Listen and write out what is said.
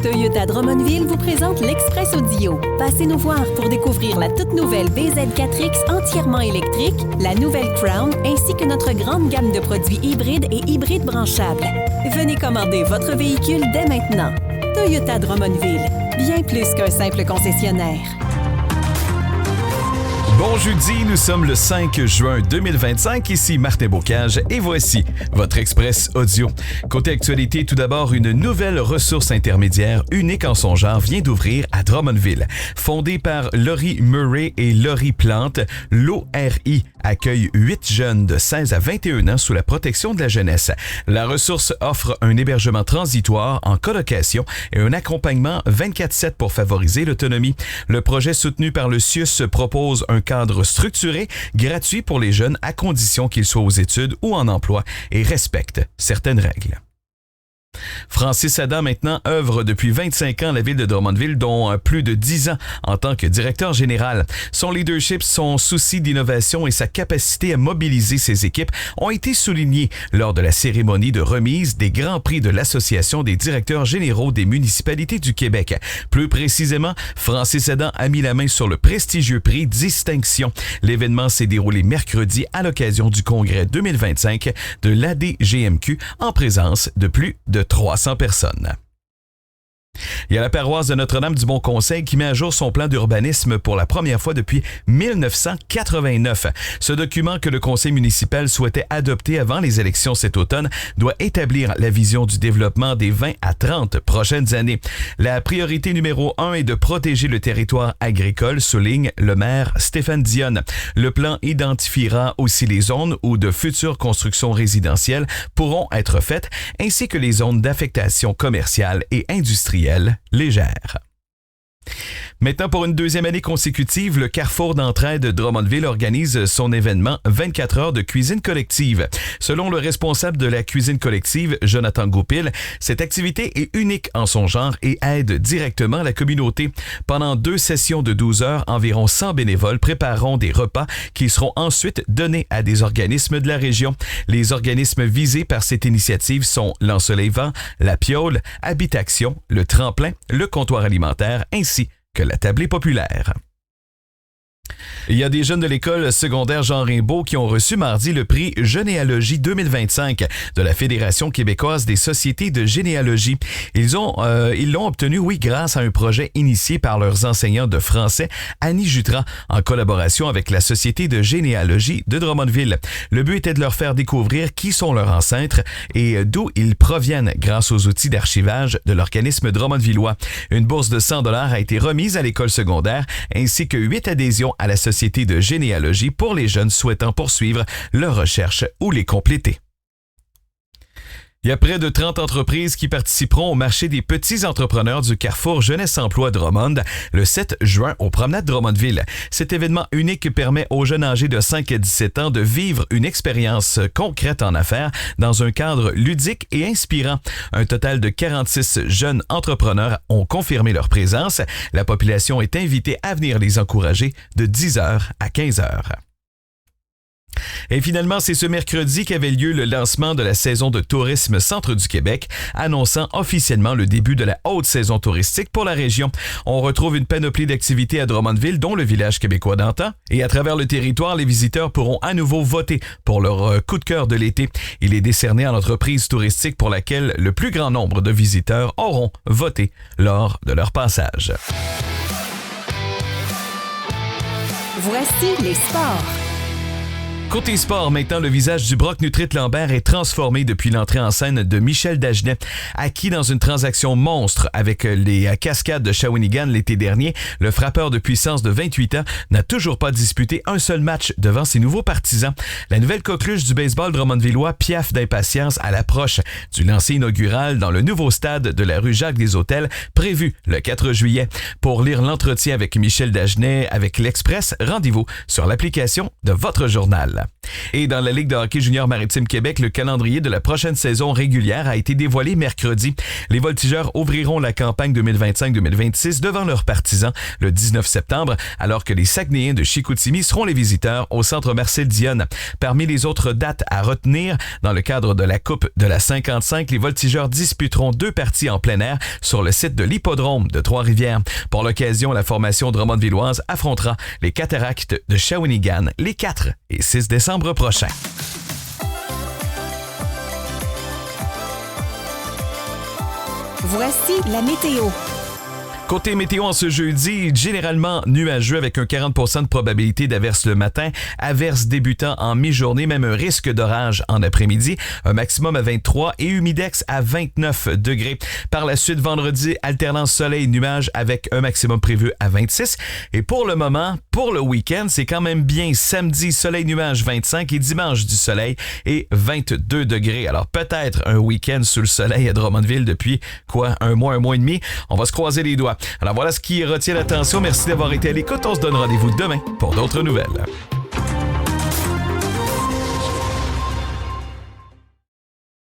Toyota Drummondville vous présente l'Express Audio. Passez nous voir pour découvrir la toute nouvelle BZ4X entièrement électrique, la nouvelle Crown, ainsi que notre grande gamme de produits hybrides et hybrides branchables. Venez commander votre véhicule dès maintenant. Toyota Drummondville, bien plus qu'un simple concessionnaire. Bon jeudi, nous sommes le 5 juin 2025, ici Martin Bocage et voici votre Express Audio. Côté actualité, tout d'abord, une nouvelle ressource intermédiaire unique en son genre vient d'ouvrir à Drummondville. Fondée par Laurie Murray et Laurie Plante, l'ORI accueille 8 jeunes de 16 à 21 ans sous la protection de la jeunesse. La ressource offre un hébergement transitoire en colocation et un accompagnement 24/7 pour favoriser l'autonomie. Le projet soutenu par le CIUS propose un cadre structuré, gratuit pour les jeunes à condition qu'ils soient aux études ou en emploi et respectent certaines règles. Francis Adam, maintenant, œuvre depuis 25 ans à la ville de Drummondville, dont plus de 10 ans en tant que directeur général. Son leadership, son souci d'innovation et sa capacité à mobiliser ses équipes ont été soulignés lors de la cérémonie de remise des Grands Prix de l'Association des directeurs généraux des municipalités du Québec. Plus précisément, Francis Adam a mis la main sur le prestigieux prix Distinction. L'événement s'est déroulé mercredi à l'occasion du congrès 2025 de l'ADGMQ en présence de plus de 300 personnes. Il y a la paroisse de Notre-Dame du Bon Conseil qui met à jour son plan d'urbanisme pour la première fois depuis 1989. Ce document que le conseil municipal souhaitait adopter avant les élections cet automne doit établir la vision du développement des 20 à 30 prochaines années. La priorité numéro 1 est de protéger le territoire agricole, souligne le maire Stéphane Dionne. Le plan identifiera aussi les zones où de futures constructions résidentielles pourront être faites, ainsi que les zones d'affectation commerciale et industrielle légère. Maintenant, pour une deuxième année consécutive, le Carrefour d'entraide de Drummondville organise son événement 24 heures de cuisine collective. Selon le responsable de la cuisine collective, Jonathan Goupil, cette activité est unique en son genre et aide directement la communauté. Pendant 2 sessions de 12 heures, environ 100 bénévoles prépareront des repas qui seront ensuite donnés à des organismes de la région. Les organismes visés par cette initiative sont l'Ensoleillement, la Piole, Habitaction, le Tremplin, le Comptoir alimentaire ainsi que la tablée populaire. Il y a des jeunes de l'école secondaire Jean Rimbaud qui ont reçu mardi le prix Généalogie 2025 de la Fédération québécoise des sociétés de généalogie. Ils l'ont obtenu, grâce à un projet initié par leurs enseignants de français, Annie Jutras, en collaboration avec la Société de généalogie de Drummondville. Le but était de leur faire découvrir qui sont leurs ancêtres et d'où ils proviennent grâce aux outils d'archivage de l'organisme drummondvillois. Une bourse de 100 $ a été remise à l'école secondaire ainsi que 8 adhésions à la Société de généalogie pour les jeunes souhaitant poursuivre leurs recherches ou les compléter. Il y a près de 30 entreprises qui participeront au marché des petits entrepreneurs du Carrefour Jeunesse Emploi Drummond le 7 juin aux promenades Drummondville. Cet événement unique permet aux jeunes âgés de 5 à 17 ans de vivre une expérience concrète en affaires dans un cadre ludique et inspirant. Un total de 46 jeunes entrepreneurs ont confirmé leur présence. La population est invitée à venir les encourager de 10h à 15h. Et finalement, c'est ce mercredi qu'avait lieu le lancement de la saison de tourisme Centre du Québec, annonçant officiellement le début de la haute saison touristique pour la région. On retrouve une panoplie d'activités à Drummondville, dont le village québécois d'antan. Et à travers le territoire, les visiteurs pourront à nouveau voter pour leur coup de cœur de l'été. Il est décerné à l'entreprise touristique pour laquelle le plus grand nombre de visiteurs auront voté lors de leur passage. Voici les sports. Côté sport, maintenant, le visage du Brock Nutrit Lambert est transformé depuis l'entrée en scène de Michel Dagenet. Acquis dans une transaction monstre avec les Cascades de Shawinigan l'été dernier, le frappeur de puissance de 28 ans n'a toujours pas disputé un seul match devant ses nouveaux partisans. La nouvelle coqueluche du baseball drummondvillois piaffe d'impatience à l'approche du lancer inaugural dans le nouveau stade de la rue Jacques-des-Hôtels, prévu le 4 juillet. Pour lire l'entretien avec Michel Dagenet avec l'Express, rendez-vous sur l'application de votre journal. nouvelles. Et dans la Ligue de hockey junior Maritime Québec, le calendrier de la prochaine saison régulière a été dévoilé mercredi. Les Voltigeurs ouvriront la campagne 2025-2026 devant leurs partisans le 19 septembre, alors que les Saguenayens de Chicoutimi seront les visiteurs au centre Marcel Dionne. Parmi les autres dates à retenir, dans le cadre de la Coupe de la 55, les Voltigeurs disputeront 2 parties en plein air sur le site de l'Hippodrome de Trois-Rivières. Pour l'occasion, la formation drummondvilloise affrontera les Cataractes de Shawinigan les 4 et 6 décembre prochains. Voici la météo. Côté météo en ce jeudi, généralement nuageux avec un 40% de probabilité d'averse le matin, averse débutant en mi-journée, même un risque d'orage en après-midi, un maximum à 23 et humidex à 29 degrés. Par la suite, vendredi, alternance soleil-nuage avec un maximum prévu à 26. Et pour le moment, pour le week-end, c'est quand même bien samedi, soleil-nuage 25 et dimanche du soleil et 22 degrés. Alors peut-être un week-end sous le soleil à Drummondville depuis un mois et demi. On va se croiser les doigts. Alors voilà ce qui retient l'attention. Merci d'avoir été à l'écoute. On se donne rendez-vous demain pour d'autres nouvelles.